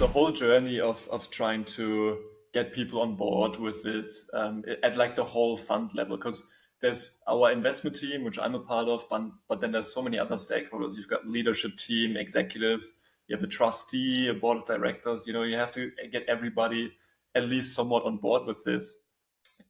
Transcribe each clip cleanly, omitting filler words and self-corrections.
the whole journey of trying to get people on board with this at like the whole fund level, because there's our investment team, which I'm a part of, but then there's so many other stakeholders. You've got leadership team, executives, you have a trustee, a board of directors. You have to get everybody at least somewhat on board with this.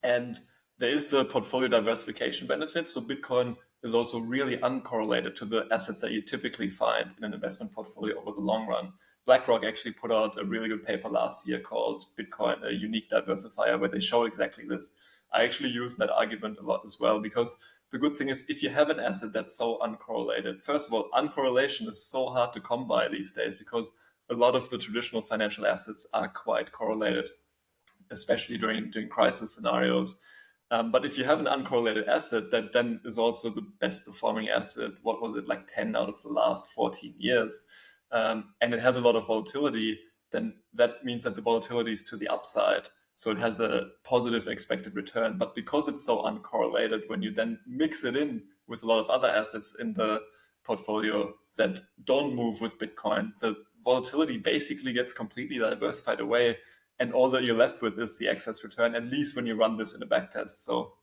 And there is the portfolio diversification benefit. So Bitcoin is also really uncorrelated to the assets that you typically find in an investment portfolio over the long run. BlackRock actually put out a really good paper last year called Bitcoin, a unique diversifier, where they show exactly this. I actually use that argument a lot as well, because the good thing is if you have an asset that's so uncorrelated, first of all, uncorrelation is so hard to come by these days because a lot of the traditional financial assets are quite correlated, especially during crisis scenarios. But if you have an uncorrelated asset that then is also the best performing asset, what was it, like 10 out of the last 14 years, and it has a lot of volatility, then that means that the volatility is to the upside. So it has a positive expected return. But because it's so uncorrelated, when you then mix it in with a lot of other assets in the portfolio that don't move with Bitcoin, the volatility basically gets completely diversified away. And all that you're left with is the excess return, at least when you run this in a backtest. So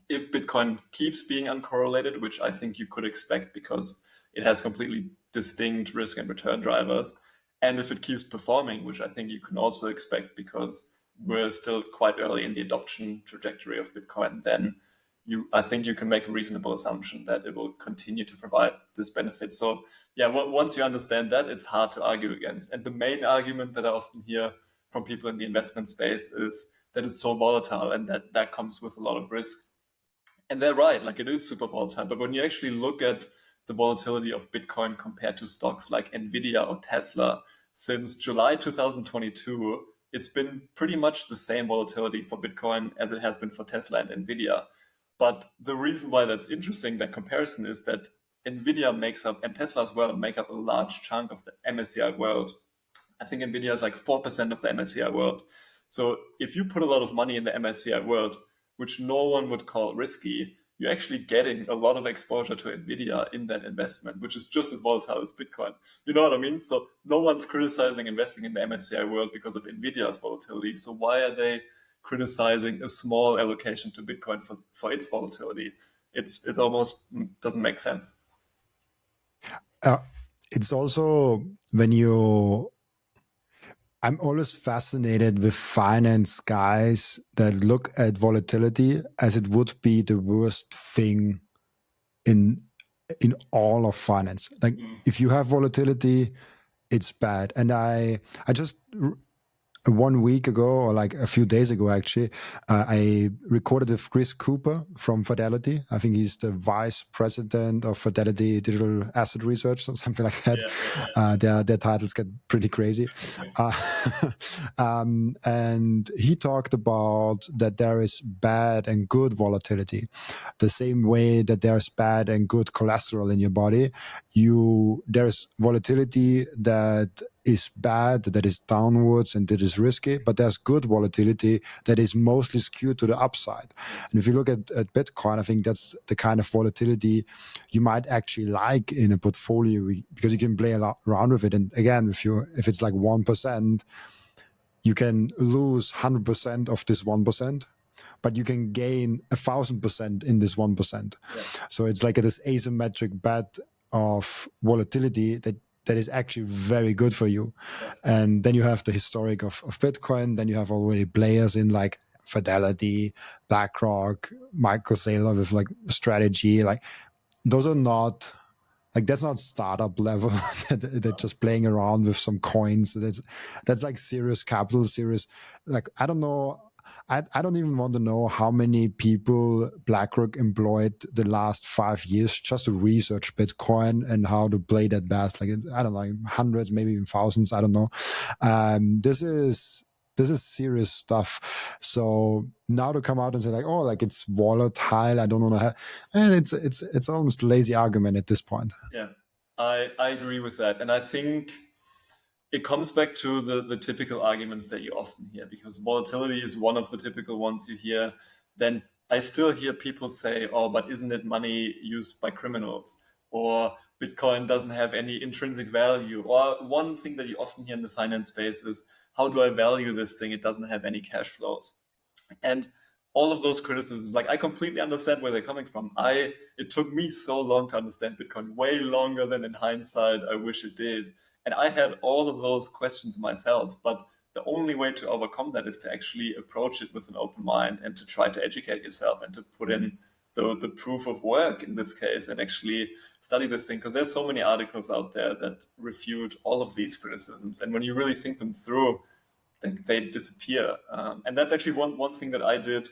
if Bitcoin keeps being uncorrelated, which I think you could expect because it has completely distinct risk and return drivers, and if it keeps performing, which I think you can also expect because we're still quite early in the adoption trajectory of Bitcoin, then I think you can make a reasonable assumption that it will continue to provide this benefit. So yeah, once you understand that, it's hard to argue against. And the main argument that I often hear from people in the investment space is that it's so volatile and that comes with a lot of risk. And they're right, like it is super volatile. But when you actually look at the volatility of Bitcoin compared to stocks like Nvidia or Tesla, since July 2022, it's been pretty much the same volatility for Bitcoin as it has been for Tesla and Nvidia. But the reason why that's interesting, that comparison, is that Nvidia makes up, and Tesla as well, make up a large chunk of the MSCI world. I think Nvidia is like 4% of the MSCI world. So if you put a lot of money in the MSCI world, which no one would call risky, you're actually getting a lot of exposure to Nvidia in that investment, which is just as volatile as Bitcoin. You know what I mean? So no one's criticizing investing in the MSCI world because of Nvidia's volatility. So why are they criticizing a small allocation to Bitcoin for its volatility? It almost doesn't make sense. It's also when I'm always fascinated with finance guys that look at volatility as it would be the worst thing in all of finance. Like if you have volatility, it's bad. And I just 1 week ago, or like a few days ago, actually, I recorded with Chris Cooper from Fidelity. I think he's the vice president of Fidelity Digital Asset Research or something like that. Their titles get pretty crazy. And he talked about that there is bad and good volatility. The same way that there's bad and good cholesterol in your body, there's volatility that is bad, that is downwards, and that is risky, but there's good volatility that is mostly skewed to the upside. And if you look at Bitcoin, I think that's the kind of volatility you might actually like in a portfolio, because you can play a lot around with it. And again, if it's like 1%, you can lose 100% of this 1%, but you can gain 1,000% in this 1%. Yeah. So it's like this asymmetric bet of volatility that is actually very good for you. Yeah. And then you have the historic of Bitcoin. Then you have already players in like Fidelity, BlackRock, Microseed with like strategy. Like those are not, like that's not startup level. They're just playing around with some coins. That's like serious capital, serious. Like I don't know. I don't even want to know how many people BlackRock employed the last 5 years just to research Bitcoin and how to play that best. Like I don't know, hundreds, maybe even thousands. I don't know. This is serious stuff. So now to come out and say like, oh, like it's volatile, I don't know how, and it's almost a lazy argument at this point. Yeah, I agree with that, and I think it comes back to the typical arguments that you often hear, because volatility is one of the typical ones you hear. Then I still hear people say, oh, but isn't it money used by criminals? Or Bitcoin doesn't have any intrinsic value. Or one thing that you often hear in the finance space is, how do I value this thing? It doesn't have any cash flows. And all of those criticisms, like, I completely understand where they're coming from. It took me so long to understand Bitcoin, way longer than in hindsight I wish it did. And I had all of those questions myself, but the only way to overcome that is to actually approach it with an open mind and to try to educate yourself and to put in the proof of work in this case and actually study this thing, because there's so many articles out there that refute all of these criticisms. And when you really think them through, they disappear. And that's actually one thing that I did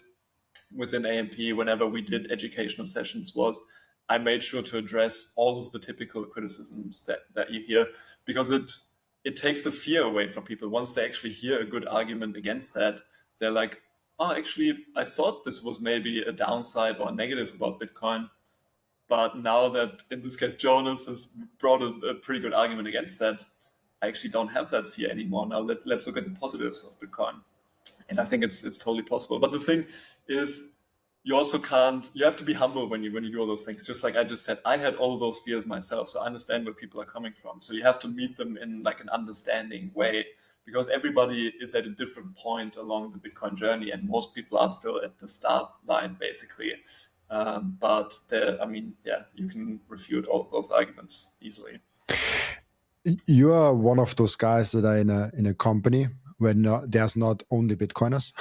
within AMP whenever we did educational sessions, was I made sure to address all of the typical criticisms that you hear, because it takes the fear away from people. Once they actually hear a good argument against that, they're like, oh, actually, I thought this was maybe a downside or a negative about Bitcoin. But now that, in this case, Jonas has brought a pretty good argument against that, I actually don't have that fear anymore. Now let's look at the positives of Bitcoin. And I think it's totally possible. But the thing is, you also can't, you have to be humble when you do all those things. Just like I just said, I had all of those fears myself, so I understand where people are coming from. So you have to meet them in like an understanding way, because everybody is at a different point along the Bitcoin journey, and most people are still at the start line basically. But I mean, yeah, you can refute all of those arguments easily. You are one of those guys that are in a company where there's not only Bitcoiners.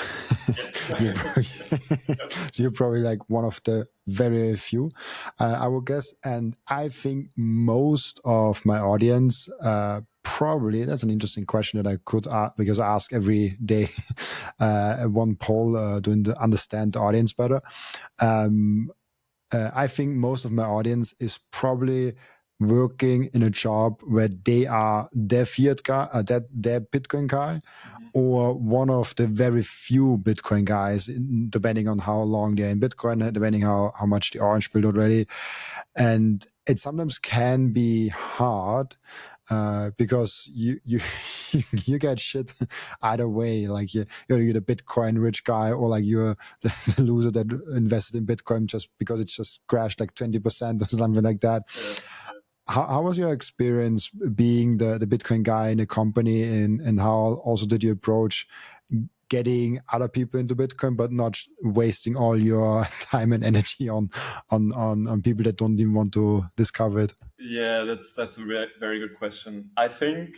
So you're probably like one of the very few, I would guess. And I think most of my audience, probably, that's an interesting question that I could because I ask every day one poll to understand the audience better. I think most of my audience is probably working in a job where they are their fiat guy, their Bitcoin guy, or one of the very few Bitcoin guys, depending on how long they're in Bitcoin, depending how much they orange build already. And it sometimes can be hard because you you get shit either way. Like you're the Bitcoin rich guy, or like you're the loser that invested in Bitcoin just because it's just crashed like 20% or something like that. Yeah. How was your experience being the Bitcoin guy in a company, and how also did you approach getting other people into Bitcoin, but not wasting all your time and energy on people that don't even want to discover it? Yeah, that's a very good question. I think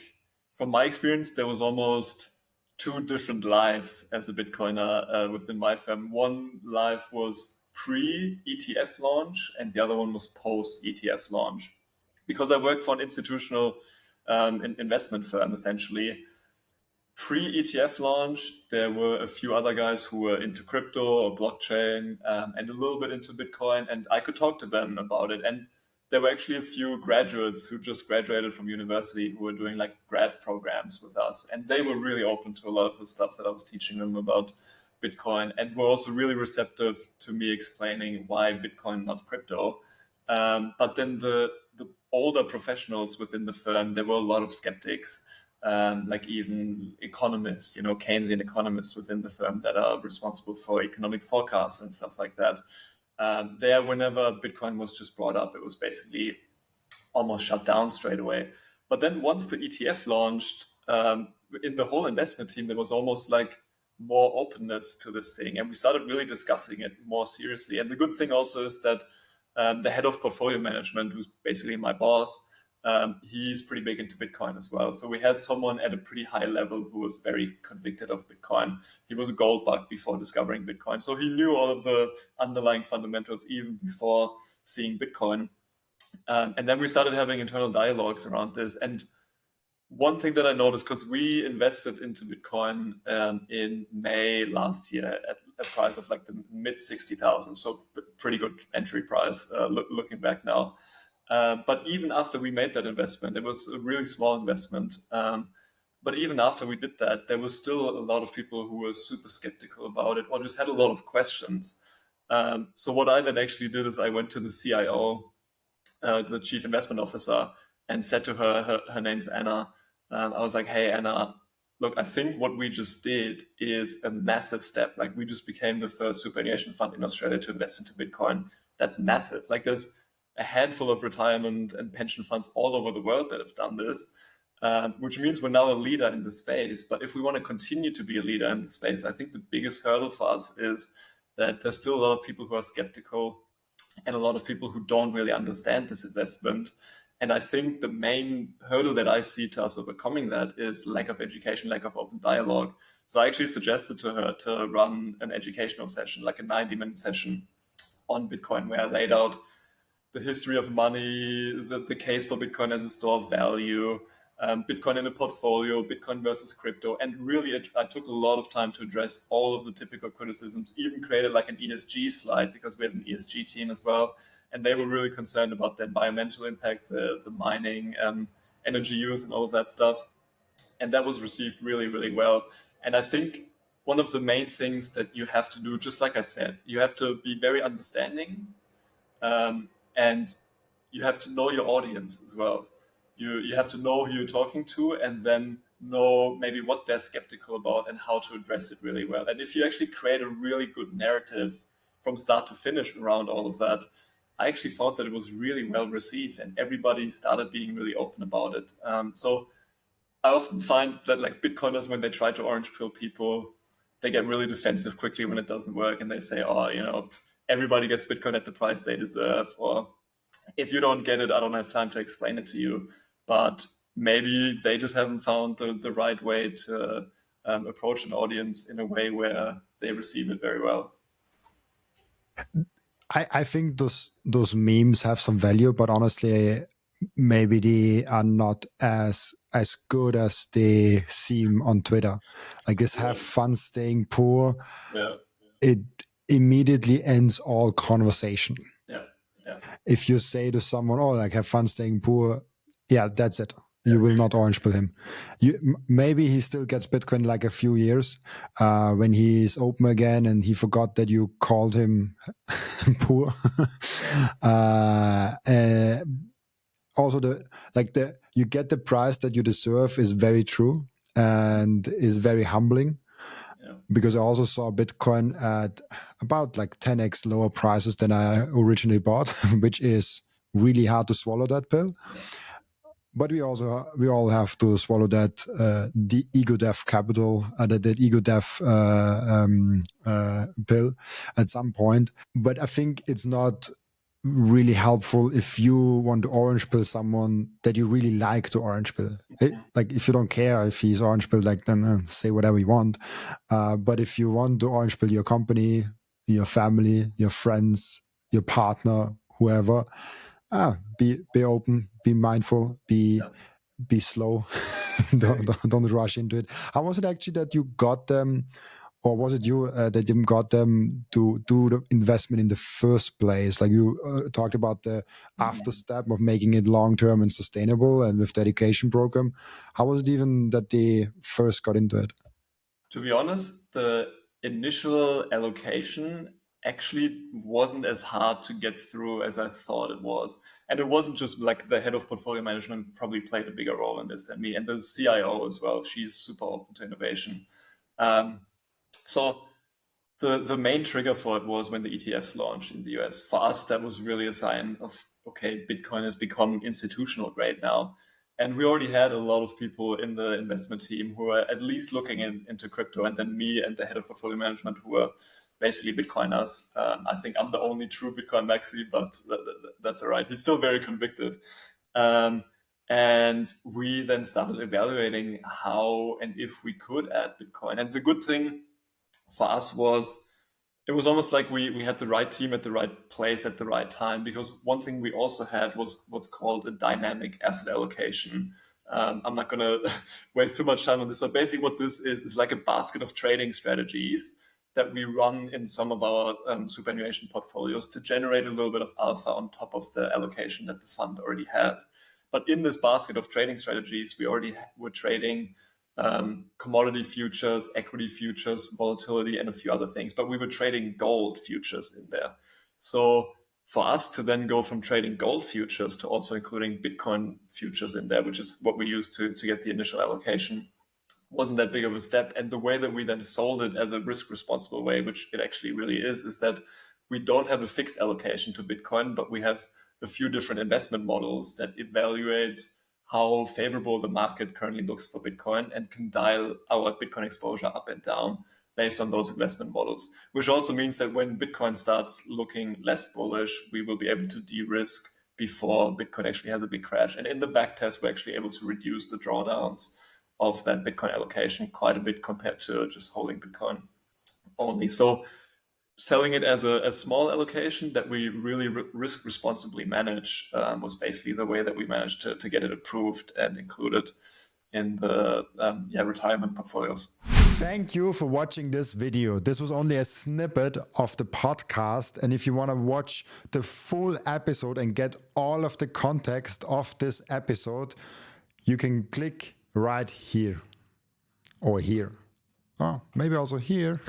from my experience, there was almost two different lives as a Bitcoiner within my firm. One life was pre-ETF launch, and the other one was post-ETF launch. Because I worked for an institutional investment firm, essentially, pre-ETF launch, there were a few other guys who were into crypto or blockchain, and a little bit into Bitcoin, and I could talk to them about it. And there were actually a few graduates who just graduated from university who were doing like grad programs with us, and they were really open to a lot of the stuff that I was teaching them about Bitcoin, and were also really receptive to me explaining why Bitcoin, not crypto. But then the older professionals within the firm, there were a lot of skeptics, like even economists, Keynesian economists within the firm that are responsible for economic forecasts and stuff like that. There, whenever Bitcoin was just brought up, it was basically almost shut down straight away. But then once the ETF launched, in the whole investment team, there was almost like more openness to this thing. And we started really discussing it more seriously. And the good thing also is that the head of portfolio management, who's basically my boss, he's pretty big into Bitcoin as well. So we had someone at a pretty high level who was very convicted of Bitcoin. He was a gold bug before discovering Bitcoin. So he knew all of the underlying fundamentals even before seeing Bitcoin. And then we started having internal dialogues around this. And one thing that I noticed, because we invested into Bitcoin in May last year at a price of like the mid 60,000, so pretty good entry price looking back now. But even after we made that investment, it was a really small investment. But even after we did that, there was still a lot of people who were super skeptical about it or just had a lot of questions. So what I then actually did is I went to the CIO, the chief investment officer, and said to her name's Anna. I was like, hey, Anna, look, I think what we just did is a massive step. Like, we just became the first superannuation fund in Australia to invest into Bitcoin. That's massive. Like, there's a handful of retirement and pension funds all over the world that have done this, which means we're now a leader in the space. But if we want to continue to be a leader in the space, I think the biggest hurdle for us is that there's still a lot of people who are skeptical and a lot of people who don't really understand this investment. And I think the main hurdle that I see to us overcoming that is lack of education, lack of open dialogue. So I actually suggested to her to run an educational session, like a 90-minute session on Bitcoin, where I laid out the history of money, the case for Bitcoin as a store of value, Bitcoin in a portfolio, Bitcoin versus crypto. And really, I took a lot of time to address all of the typical criticisms, even created like an ESG slide because we have an ESG team as well. And they were really concerned about the environmental impact, the mining, energy use, and all of that stuff. And that was received really, really well. And I think one of the main things that you have to do, just like I said, you have to be very understanding, and you have to know your audience as well. You have to know who you're talking to, and then know maybe what they're skeptical about and how to address it really well. And if you actually create a really good narrative from start to finish around all of that, I actually found that it was really well received, and everybody started being really open about it. So I often find that like Bitcoiners, when they try to orange pill people, they get really defensive quickly when it doesn't work, and they say, "Oh, everybody gets Bitcoin at the price they deserve," or "If you don't get it, I don't have time to explain it to you." But maybe they just haven't found the right way to approach an audience in a way where they receive it very well. I think those memes have some value, but honestly, maybe they are not as good as they seem on Twitter. Like this, have fun staying poor. Yeah, It immediately ends all conversation. yeah, yeah, If you say to someone, "Oh, like have fun staying poor," yeah, that's it. You will not orange pill him. Maybe he still gets Bitcoin like a few years when he's open again and he forgot that you called him poor. Also, you get the price that you deserve is very true and is very humbling. yeah. Because I also saw Bitcoin at about like 10x lower prices than I originally bought, which is really hard to swallow that pill. Yeah. But we all have to swallow that the ego death capital, that ego death pill at some point. But I think it's not really helpful if you want to orange pill someone that you really like to orange pill. Like if you don't care if he's orange pill, like then say whatever you want. But if you want to orange pill your company, your family, your friends, your partner, whoever, be open, be mindful, be slow. don't rush into it. How was it actually that you got them, or was it you that you got them to do the investment in the first place? Like you talked about the after step of making it long term and sustainable, and with the education program. How was it even that they first got into it? To be honest, the initial allocation actually wasn't as hard to get through as I thought it was. And it wasn't just like the head of portfolio management probably played a bigger role in this than me, and the CIO as well. She's super open to innovation. Um, so the main trigger for it was when the ETFs launched in the US. For us, that was really a sign of, okay, Bitcoin has become institutional grade now. And we already had a lot of people in the investment team who were at least looking into crypto, and then me and the head of portfolio management who were basically Bitcoiners. I think I'm the only true Bitcoin maxi, but that's all right. He's still very convicted. Um, and we then started evaluating how and if we could add Bitcoin. And the good thing for us was it was almost like we had the right team at the right place at the right time, because one thing we also had was what's called a dynamic asset allocation. I'm not going to waste too much time on this, but basically what this is like a basket of trading strategies that we run in some of our superannuation portfolios to generate a little bit of alpha on top of the allocation that the fund already has. But in this basket of trading strategies, we already were trading commodity futures, equity futures, volatility, and a few other things. But we were trading gold futures in there. So for us to then go from trading gold futures to also including Bitcoin futures in there, which is what we used to get the initial allocation, wasn't that big of a step. And the way that we then sold it as a risk responsible way, which it actually really is that we don't have a fixed allocation to Bitcoin, but we have a few different investment models that evaluate how favorable the market currently looks for Bitcoin and can dial our Bitcoin exposure up and down based on those investment models, which also means that when Bitcoin starts looking less bullish, we will be able to de-risk before Bitcoin actually has a big crash. And in the backtest, we're actually able to reduce the drawdowns of that Bitcoin allocation quite a bit compared to just holding Bitcoin only. So selling it as a small allocation that we really risk responsibly manage was basically the way that we managed to get it approved and included in the retirement portfolios. Thank you for watching this video. This was only a snippet of the podcast. And if you want to watch the full episode and get all of the context of this episode, you can click right here or here. Oh, maybe also here.